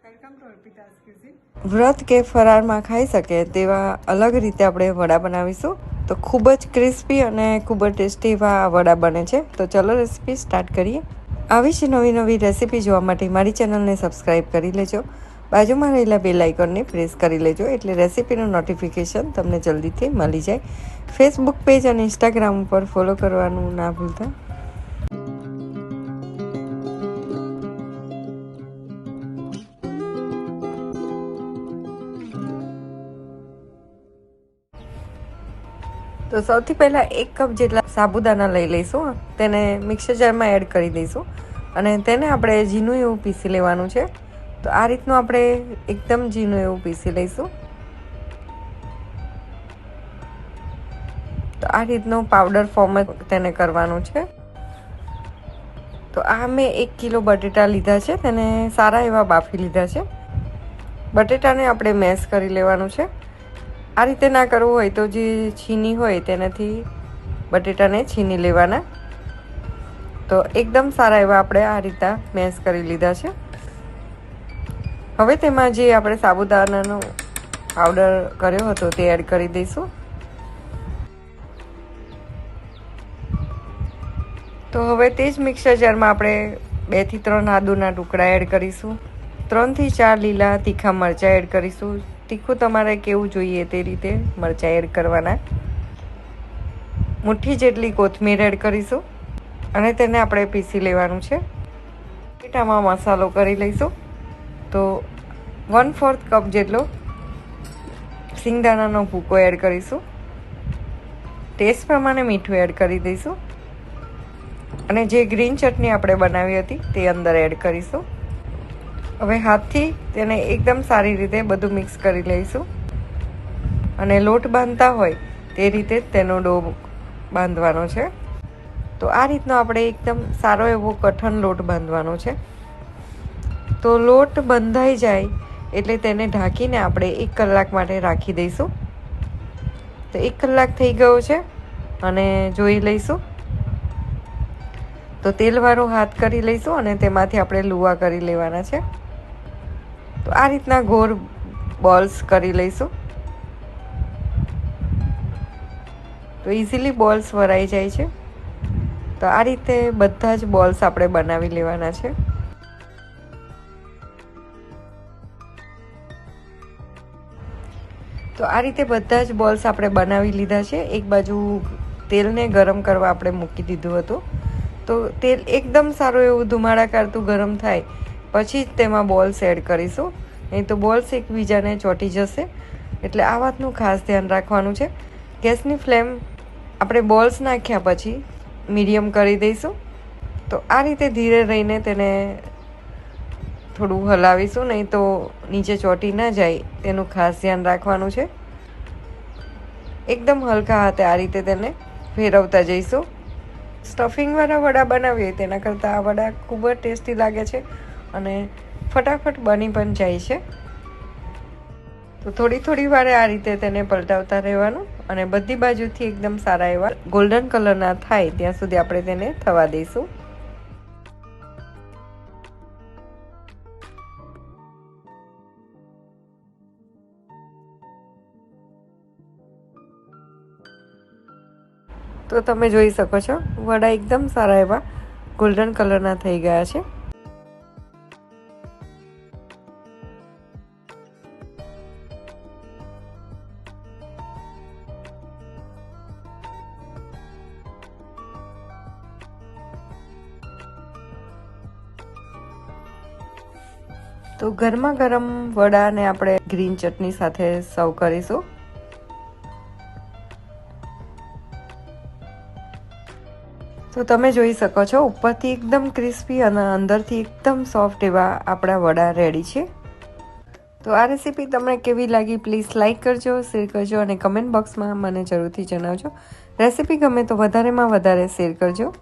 Welcome to અર્પિતાસ cuisine. વ્રત કે ફરાળમાં ખાઈ શકે તેવા અલગ રીતે આપણે વડા બનાવીશું. તો ખૂબ જ ક્રિસ્પી અને ખૂબ જ ટેસ્ટી એવા વડા બને છે. તો ચલો રેસીપી સ્ટાર્ટ કરીએ. આવી જ નવી નવી રેસીપી જોવા માટે મારી ચેનલને સબસ્ક્રાઈબ કરી લેજો. બાજુમાં રહેલા બેલ આઇકોનને પ્રેસ કરી લેજો એટલે રેસીપીનું નોટિફિકેશન તમને જલ્દીથી મળી જાય. ફેસબુક પેજ અને ઇન્સ્ટાગ્રામ ઉપર ફોલો કરવાનું ના ભૂલતા. તો સૌથી પહેલાં 1 કપ જેટલા સાબુદાણા લઈ લઈશું. તેને મિક્સર જારમાં એડ કરી દઈશું અને તેને આપણે ઝીણું એવું પીસી લેવાનું છે. તો આ રીતનું આપણે એકદમ ઝીણું એવું પીસી લઈશું. તો આ રીતનું પાવડર ફોર્મ તેને કરવાનું છે. તો આ મેં 1 કિલો બટેટા લીધા છે, તેને સારા એવા બાફી લીધા છે. બટેટાને આપણે મેશ કરી લેવાનું છે. આ રીતે ના કરવું હોય તો જે છીની હોય તેનાથી બટેટાને છીની લેવાના. તો એકદમ સારા એવા આપણે આ રીતે મેશ કરી લીધા છે. હવે તેમાં જે આપણે સાબુદાણાનો પાવડર કર્યો હતો તે એડ કરી દઈશું. તો હવે તે જ મિક્સર જારમાં આપણે 2 થી 3 આદુના ટુકડા એડ કરીશું. 3 થી 4 લીલા તીખા મરચાં એડ કરીશું. તીખું તમારે કેવું જોઈએ તે રીતે મરચાં એડ કરવાના. મુઠ્ઠી જેટલી કોથમીર એડ કરીશું અને તેને આપણે પીસી લેવાનું છે. બટેટામાં મસાલો કરી લઈશું. તો 1/4 કપ જેટલો સિંગદાણાનો ભૂકો એડ કરીશું. ટેસ્ટ પ્રમાણે મીઠું એડ કરી દઈશું અને જે ગ્રીન ચટણી આપણે બનાવી હતી તે અંદર એડ કરીશું. હવે હાથથી તેને એકદમ સારી રીતે બધું મિક્સ કરી લઈશું અને લોટ બાંધતા હોય તે રીતે તેનો ડો બાંધવાનો છે. તો આ રીતનો આપણે એકદમ સારો એવો કઠણ લોટ બાંધવાનો છે. તો લોટ બંધાઈ જાય એટલે તેને ઢાંકીને આપણે 1 કલાક માટે રાખી દઈશું. તો 1 કલાક થઈ ગયો છે અને જોઈ લઈશું. તો તેલવાળો હાથ કરી લઈશું અને તેમાંથી આપણે લુવા કરી લેવાના છે. તો આ રીતના ગોળ બોલ્સ કરી લઈશું. તો ઇઝીલી બોલ્સ વરાઈ જાય છે. તો આ રીતે બધા જ બોલ્સ આપણે બનાવી લેવાના છે. તો આ રીતે બધા જ બોલ્સ આપણે બનાવી લીધા છે. એક બાજુ તેલને ગરમ કરવા આપણે મૂકી દીધું હતું. તો તેલ એકદમ સારું એવું ધુમાડા કાઢતું ગરમ થાય પછી જ તેમાં બોલ્સ એડ કરીશું, નહીં તો બોલ્સ એકબીજાને ચોંટી જશે. એટલે આ વાતનું ખાસ ધ્યાન રાખવાનું છે. ગેસની ફ્લેમ આપણે બોલ્સ નાખ્યા પછી મીડિયમ કરી દઈશું. તો આ રીતે ધીરે રહીને તેને થોડું હલાવીશું, નહીં તો નીચે ચોંટી ના જાય તેનું ખાસ ધ્યાન રાખવાનું છે. એકદમ હલકા હાથે આ રીતે તેને ફેરવતા જઈશું. સ્ટફિંગવાળા વડા બનાવીએ તેના કરતાં આ વડા ખૂબ જ ટેસ્ટી લાગે છે અને ફટાફટ બની પણ જાય છે. તો થોડી વારે આ રીતે તેને પલટાવતા રહેવાનું અને બધી બાજુથી એકદમ સારા એવા ગોલ્ડન કલરના થાય ત્યાં સુધી આપણે તેને થવા દઈશું. તો તમે જોઈ શકો છો વડા એકદમ સારા એવા ગોલ્ડન કલરના થઈ ગયા છે. તો ગરમા ગરમ વડાને આપણે ગ્રીન ચટણી સાથે સર્વ કરીશું. તો તમે જોઈ શકો છો ઉપરથી એકદમ ક્રિસ્પી અને અંદરથી એકદમ સોફ્ટ એવા આપણા વડા રેડી છે. તો આ રેસીપી તમને કેવી લાગી પ્લીઝ લાઇક કરજો, શેર કરજો અને કમેન્ટ બોક્સમાં મને જરૂરથી જણાવજો. રેસીપી ગમે તો વધારેમાં વધારે શેર કરજો.